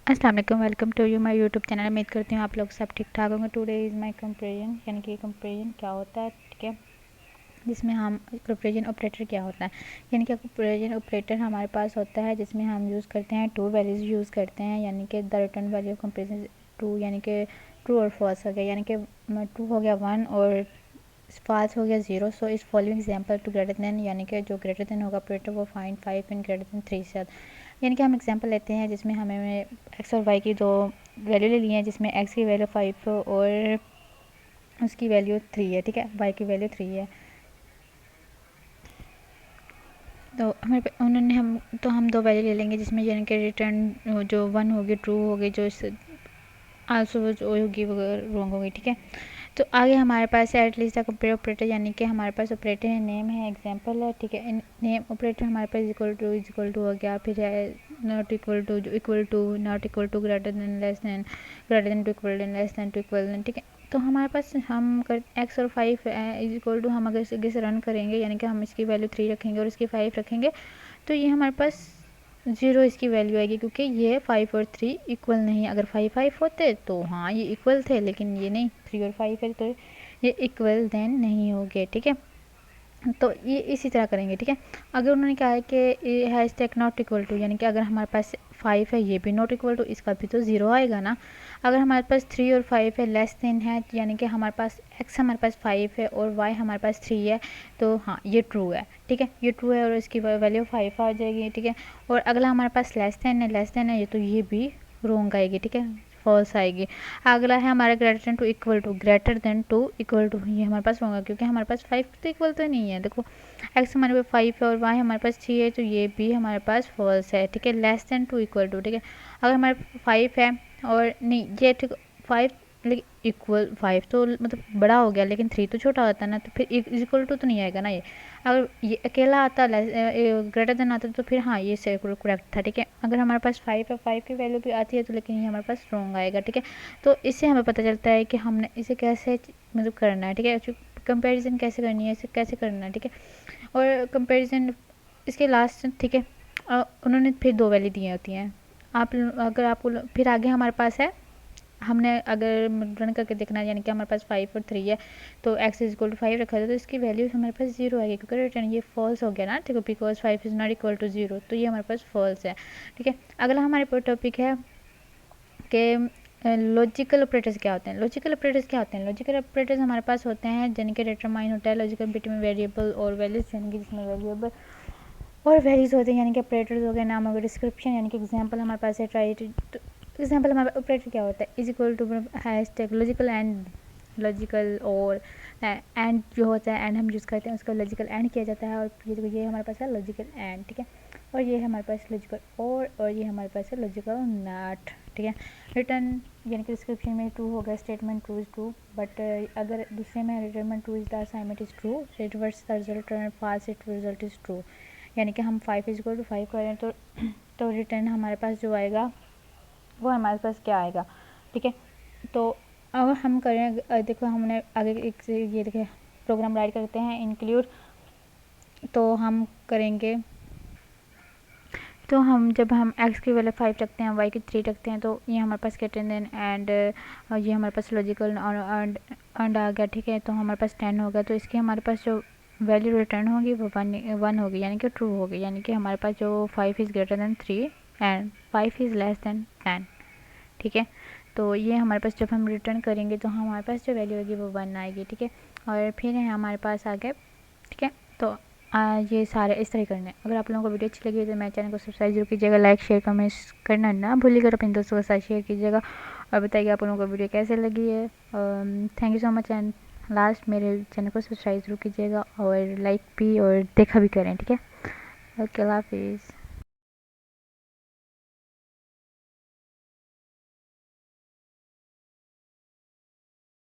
अस्सलाम वालेकुम, welcome to you my YouTube channel. उम्मीद करती हूँ आप लोग सब ठीक ठाक होंगे। टुडे इज़ माय कंपेरिजन, यानी कि कंपेरिजन क्या होता है, ठीक है, जिसमें हम कंपेरिजन ऑपरेटर क्या होता है, यानी कि कंपेरिजन ऑपरेटर हमारे पास होता है जिसमें हम यूज़ करते हैं टू वैल्यूज़ यूज़ करते हैं, यानी कि the return value of comparison to, यानी कि ट्रू और फॉल्स हो गया, यानी कि ट्रू हो गया 1 और फॉल्स हो गया 0। सो इस following example to greater than, यानी कि जो ग्रेटर देन होगा ऑपरेटर वो फाइंड 5 इन ग्रेटर देन 3 से, यानी कि हम एग्जांपल लेते हैं जिसमें हमें एक्स और वाई की दो वैल्यू ले ली है, जिसमें एक्स की वैल्यू 5 और उसकी वैल्यू 3 है, ठीक है, वाई की वैल्यू 3 है। तो हमारे उन्होंने हम दो वैल्यू ले लेंगे जिसमें यानी कि रिटर्न जो 1 होगी ट्रू होगी, जो आल्सो जो होगी वो रॉन्ग होगी, ठीक है। तो आगे हमारे पास है एटलीस्ट कंपेयर ऑपरेटर, यानी कि हमारे पास ऑपरेटर है, नेम है, एग्जांपल है, ठीक है। नेम ऑपरेटर हमारे पास इक्वल टू हो गया, फिर है not equal to not equal to greater than less than greater than to equal than less than to equal than, ठीक है। तो हमारे पास हम कर एक्स और 5 इज इक्वल टू, हम अगर इसे रन करेंगे यानी कि हम इसकी वैल्यू 3 रखेंगे और इसकी 5 रखेंगे, तो ये हमारे पास 0 इसकी वैल्यू आएगी, क्योंकि ये 5 और 3 इक्वल नहीं है। अगर 5 होते तो हाँ ये इक्वल थे, लेकिन ये नहीं, 3 और 5 है तो ये इक्वल देन नहीं हो गए, ठीक है। तो ये इसी तरह करेंगे, ठीक है। अगर उन्होंने कहा है कि hash tag not equal to, यानी कि अगर हमारे पास 5 है ये भी नॉट इक्वल टू, इसका भी तो 0 आएगा ना। अगर हमारे पास 3 और 5 है लेस देन है, यानी कि हमारे पास एक्स हमारे पास 5 है और वाई हमारे पास 3 है, तो हाँ ये ट्रू है, ठीक है, ये ट्रू है और इसकी वैल्यू 5 आ जाएगी, ठीक है। और अगला हमारे पास लेस देन है ये, तो ये भी रॉन्ग आएगी, ठीक है, फॉल्स आएगी। अगला है हमारा greater than to equal to, ये हमारे पास होगा क्योंकि हमारे पास 5 तो इक्वल तो नहीं है। देखो एक्स हमारे पास 5 है और वाई हमारे पास 3 है, तो ये भी हमारे पास फॉल्स है, ठीक है। Less than to equal to, ठीक है। अगर हमारे 5 है और नहीं ये ठीक 5, लेकिन इक्वल 5 तो मतलब बड़ा हो गया, लेकिन 3 तो छोटा होता है ना, तो फिर इक्वल टू तो नहीं आएगा ना ये। अगर ये अकेला आता ग्रेटर देन आता तो फिर हाँ ये करेक्ट था, ठीक है। अगर हमारे पास 5 है, 5 की वैल्यू भी आती है तो, लेकिन ये हमारे पास रॉन्ग आएगा, ठीक है। तो इससे हमें पता चलता है कि हमने इसे कैसे मतलब करना है, ठीक है, कंपैरिजन कैसे करनी है, इसे कैसे करना है, ठीक है। और कंपैरिजन इसके लास्ट, ठीक है, उन्होंने फिर दो वैल्यू दी होती हैं। अगर आपको फिर आगे हमारे पास है, हमने अगर रन करके देखना है, यानी कि हमारे पास 5 और 3 है, तो एक्स इज इक्वल टू 5 रखा था, तो इसकी वैल्यू हमारे पास 0 आएगी, क्योंकि रिटर्न ये फॉल्स हो गया ना, ठीक है, because 5 is not equal to 0, तो ये हमारे पास फॉल्स है, ठीक है। अगला हमारे पास टॉपिक है कि लॉजिकल ऑपरेटर्स क्या होते हैं। लॉजिकल ऑपरेटर्स हमारे पास होते हैं यानी कि डिटरमाइन होता है लॉजिकल बिटवीन वेरिएबल और वैल्यूज, यानी कि जिसमें वेरिएबल और वैल्यूज होते हैं, यानी कि ऑपरेटर्स हो गए, नाम हो गया, डिस्क्रिप्शन, यानी कि एग्जांपल हमारे पास है ट्राई। एग्जांपल हमारा ऑपरेटर क्या होता है, is equal to hash tag logical और एंड जो होता है, एंड हम यूज़ करते हैं उसको लॉजिकल एंड किया जाता है, और ये हमारे पास है लॉजिकल एंड, ठीक है। और ये हमारे पास लॉजिकल और ये हमारे पास है लॉजिकल नॉट, ठीक है। रिटर्न यानी कि डिस्क्रिप्शन में ट्रू होगा, statement true is true, but अगर दूसरे में रिटर्न में true is the assignment is true, reverse the result false it result is true, यानी कि हम 5 इज इक्वल टू 5 करें तो रिटर्न हमारे पास जो आएगा वो हमारे पास क्या आएगा, ठीक है। तो अगर हम करें, देखो हमने आगे एक ये देखे प्रोग्राम राइट करते हैं इंक्लूड, तो हम करेंगे, तो हम जब हम x की वैल्यू 5 रखते हैं, y की 3 रखते हैं, तो ये हमारे पास ग्रेटर देन एंड ये हमारे पास लॉजिकल एंड आ गया, ठीक है। तो हमारे पास 10 होगा, तो इसकी हमारे पास जो वैल्यू रिटर्न होगी वो 1 होगी, यानी कि ट्रू होगी, यानी कि हमारे पास जो 5 is greater than 3 and 5 is less than 10, ठीक है। तो ये हमारे पास जब हम रिटर्न करेंगे तो हमारे पास जो वैल्यू होगी वो 1 आएगी, ठीक है। और फिर है हमारे पास आ गए, ठीक है। तो ये सारे इस तरह करने। अगर आप लोगों को वीडियो अच्छी लगी तो मेरे चैनल को सब्सक्राइब जरूर कीजिएगा, लाइक शेयर कमेंट करना ना भूलिएगा, अपने दोस्तों के साथ शेयर कीजिएगा और बताइए आप लोगों को वीडियो कैसे लगी है। Thank you so much, and last मेरे चैनल को सब्सक्राइब जरूर कीजिएगा और लाइक भी और देखा भी करें, ठीक है। ओके, अल्लाह हाफिज़।